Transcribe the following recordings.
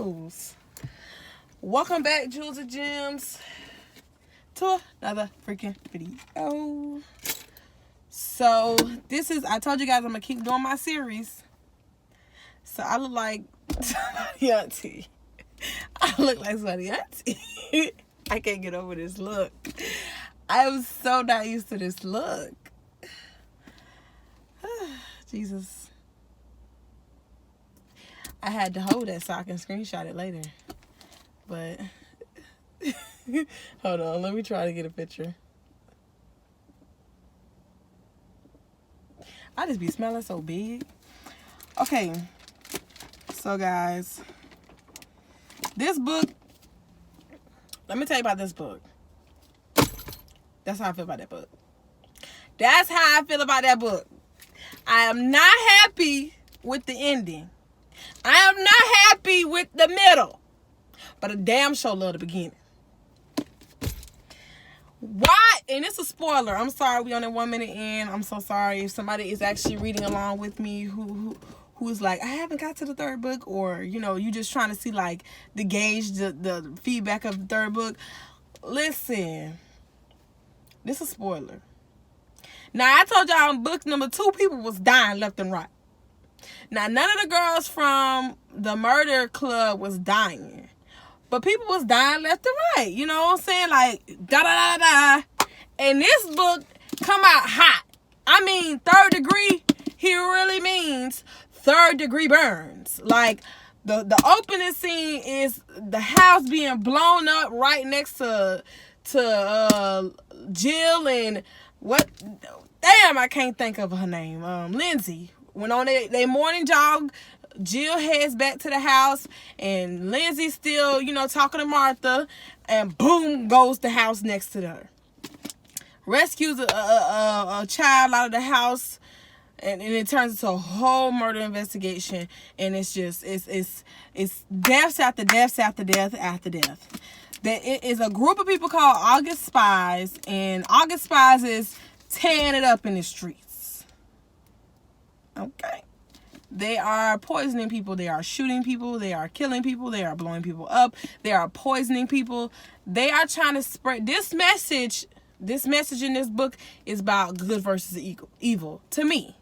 Jules. Welcome back, Jules and Gems, to another freaking video. So I told you guys I'm gonna keep doing my series. So I look like somebody auntie. I look like somebody auntie. I can't get over this look. I was so not used to this look. Jesus. I had to hold that so I can screenshot it later. But hold on, let me try to get a picture. I just be smelling so big. Okay. So guys, this book, let me tell you about this book. That's how I feel about that book. That's how I feel about that book. I am not happy with the ending. I am not happy with the middle. But I damn sure love the beginning. Why? And it's a spoiler. I'm sorry we on that 1 minute in. I'm so sorry if somebody is actually reading along with me who's like, I haven't got to the third book, or you just trying to see like the gauge the feedback of the third book. Listen, this is a spoiler. Now I told y'all in book number 2 people was dying left and right. Now none of the girls from the murder club was dying. But people was dying left and right. You know what I'm saying? Like, da-da-da-da. And this book come out hot. I mean, 3rd degree, he really means 3rd degree burns. Like, the opening scene is the house being blown up right next to Jill and what? Damn, I can't think of her name. Lindsay. Went on their morning jog. Jill heads back to the house, and Lindsay's still, talking to Martha, and boom goes the house next to her. Rescues a child out of the house, and it turns into a whole murder investigation, and it's just, it's deaths after deaths after death after death. It is a group of people called August Spies, and August Spies is tearing it up in the streets. Okay. They are poisoning people. They are shooting people. They are killing people. They are blowing people up. They are poisoning people. They are trying to spread this message. This message in this book is about good versus evil to me.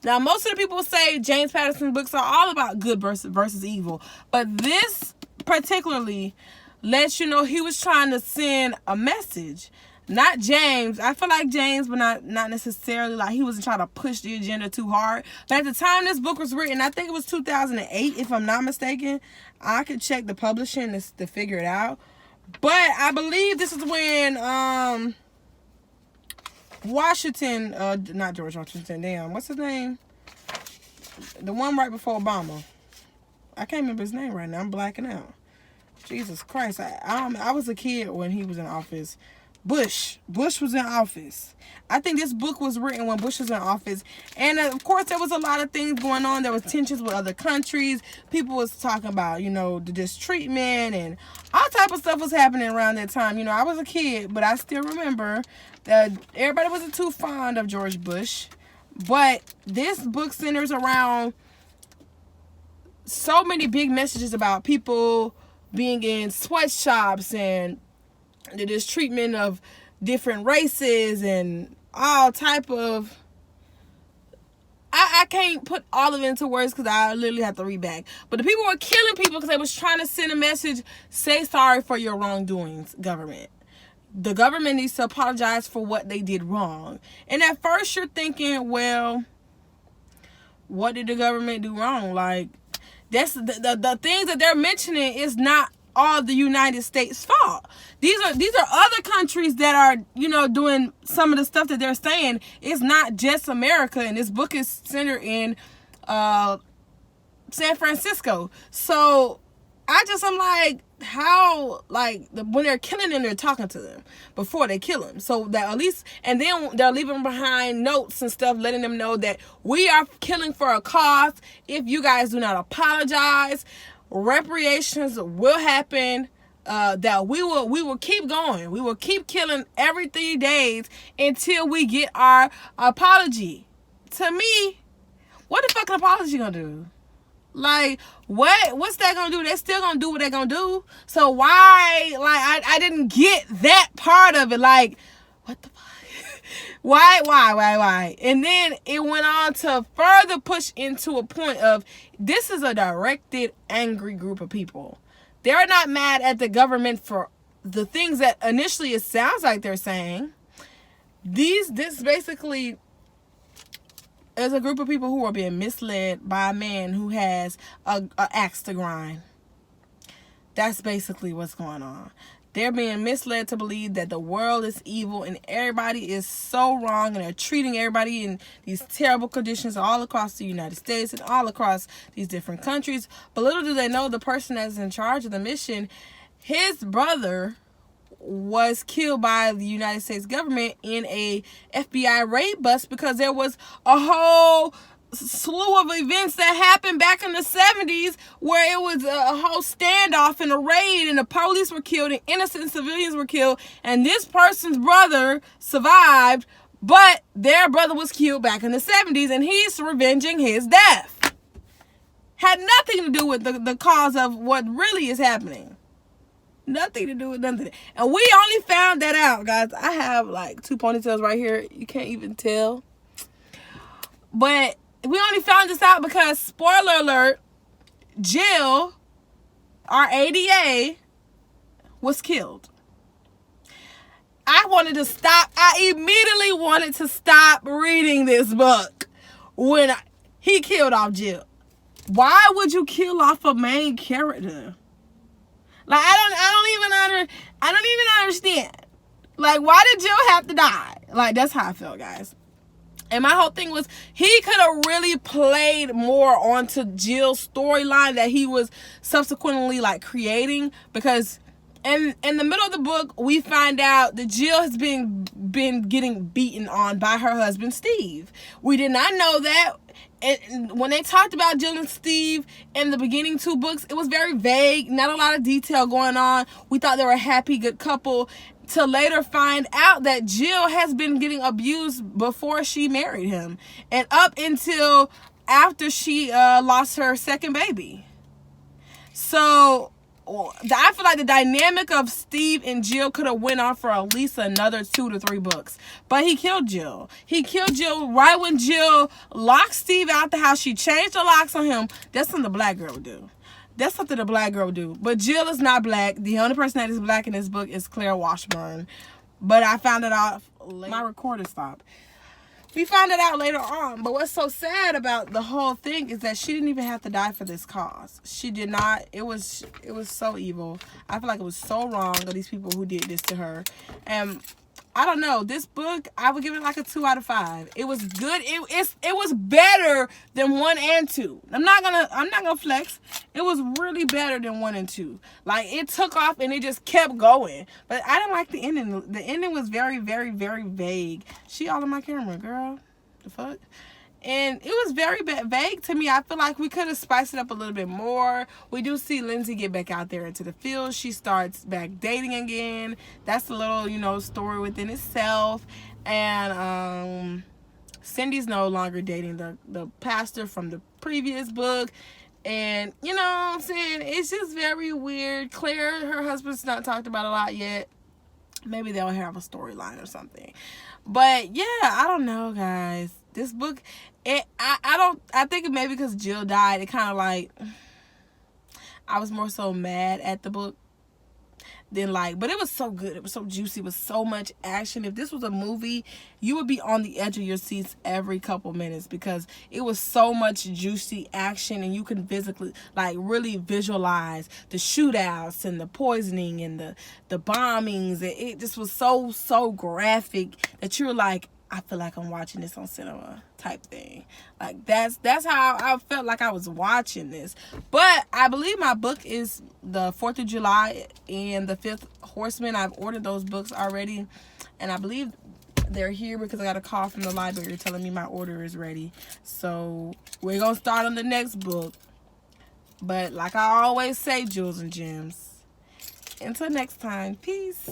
Now, most of the people say James Patterson's books are all about good versus evil. But this particularly lets you know he was trying to send a message. Not James. I feel like James, but not necessarily. Like, he wasn't trying to push the agenda too hard. But at the time this book was written, I think it was 2008, if I'm not mistaken. I could check the publishing to figure it out. But I believe this is when Washington, not George Washington, damn, what's his name? The one right before Obama. I can't remember his name right now. I'm blacking out. Jesus Christ. I was a kid when he was in office. Bush was in office. I think this book was written when Bush was in office. And of course, there was a lot of things going on. There was tensions with other countries. People was talking about, the mistreatment and all type of stuff was happening around that time. I was a kid, but I still remember that everybody wasn't too fond of George Bush. But this book centers around so many big messages about people being in sweatshops and the mistreatment of different races and all type of... I can't put all of it into words because I literally have to read back. But the people were killing people because they was trying to send a message, say sorry for your wrongdoings, government. The government needs to apologize for what they did wrong. And at first you're thinking, well, what did the government do wrong? Like, that's the things that they're mentioning is not all the United States fault. These are other countries that are, doing some of the stuff that they're saying. It's not just America, and this book is centered in San Francisco. So I'm like, how, like, when they're killing them, they're talking to them before they kill them. So that at least, and then they're leaving behind notes and stuff, letting them know that we are killing for a cause. If you guys do not apologize, reparations will happen. That we will keep going. We will keep killing every 3 days until we get our apology. To me, what the fuck an apology gonna do? Like, what's that gonna do? They're still gonna do what they're gonna do. So why, like, I didn't get that part of it. Like, what the fuck? Why? And then it went on to further push into a point of, this is a directed, angry group of people. They're not mad at the government for the things that initially it sounds like they're saying. This basically is a group of people who are being misled by a man who has a axe to grind. That's basically what's going on. They're being misled to believe that the world is evil and everybody is so wrong, and they're treating everybody in these terrible conditions all across the United States and all across these different countries. But little do they know, the person that's in charge of the mission, his brother was killed by the United States government in a FBI raid bust, because there was a whole slew of events that happened back in the 70s where it was a whole standoff and a raid, and the police were killed and innocent civilians were killed, and this person's brother survived, but their brother was killed back in the 70s, and he's revenging his death. Had nothing to do with the cause of what really is happening. Nothing to do with nothing. And we only found that out, guys. I have like 2 ponytails right here. You can't even tell. But we only found this out because, spoiler alert, Jill, our ADA, was killed. I immediately wanted to stop reading this book when he killed off Jill. Why would you kill off a main character? Like, I don't even understand. Like, why did Jill have to die? Like, that's how I feel, guys. And my whole thing was, he could have really played more onto Jill's storyline that he was subsequently like creating, because in the middle of the book we find out that Jill has been getting beaten on by her husband Steve. We did not know that. And when they talked about Jill and Steve in the beginning 2 books, it was very vague, not a lot of detail going on. We thought they were a happy, good couple, to later find out that Jill has been getting abused before she married him, and up until after she lost her second baby. So I feel like the dynamic of Steve and Jill could have went on for at least another 2 to 3 books. But he killed Jill. He killed Jill right when Jill locked Steve out the house. She changed the locks on him. That's something the black girl would do. That's something the black girl would do. But Jill is not black. The only person that is black in this book is Claire Washburn. But I found it out later. My recorder stopped. We found it out later on. But what's so sad about the whole thing is that she didn't even have to die for this cause. She did not. It was so evil. I feel like it was so wrong of these people who did this to her. And I don't know. This book, I would give it like a 2 out of 5. It was good. It was better than 1 and 2. I'm not gonna flex. It was really better than 1 and 2. Like, it took off and it just kept going. But I didn't like the ending. The ending was very, very, very vague. She all in my camera, girl. The fuck? And it was very vague to me. I feel like we could have spiced it up a little bit more. We do see Lindsay get back out there into the field. She starts back dating again. That's a little, story within itself. And Cindy's no longer dating the pastor from the previous book. And, you know what I'm saying? It's just very weird. Claire, her husband's not talked about a lot yet. Maybe they'll have a storyline or something. But, yeah, I don't know, guys. This book, I think maybe because Jill died, it kind of like, I was more so mad at the book than like, but it was so good. It was so juicy. It was so much action. If this was a movie, you would be on the edge of your seats every couple minutes, because it was so much juicy action, and you can physically, like, really visualize the shootouts and the poisoning and the bombings. It just was so graphic that you're like, I feel like I'm watching this on cinema type thing. Like, that's how I felt like I was watching this. But I believe my book is the 4th of July and the 5th Horseman. I've ordered those books already, and I believe they're here because I got a call from the library telling me my order is ready. So we're gonna start on the next book. But like I always say, Jewels and Gems, until next time, peace.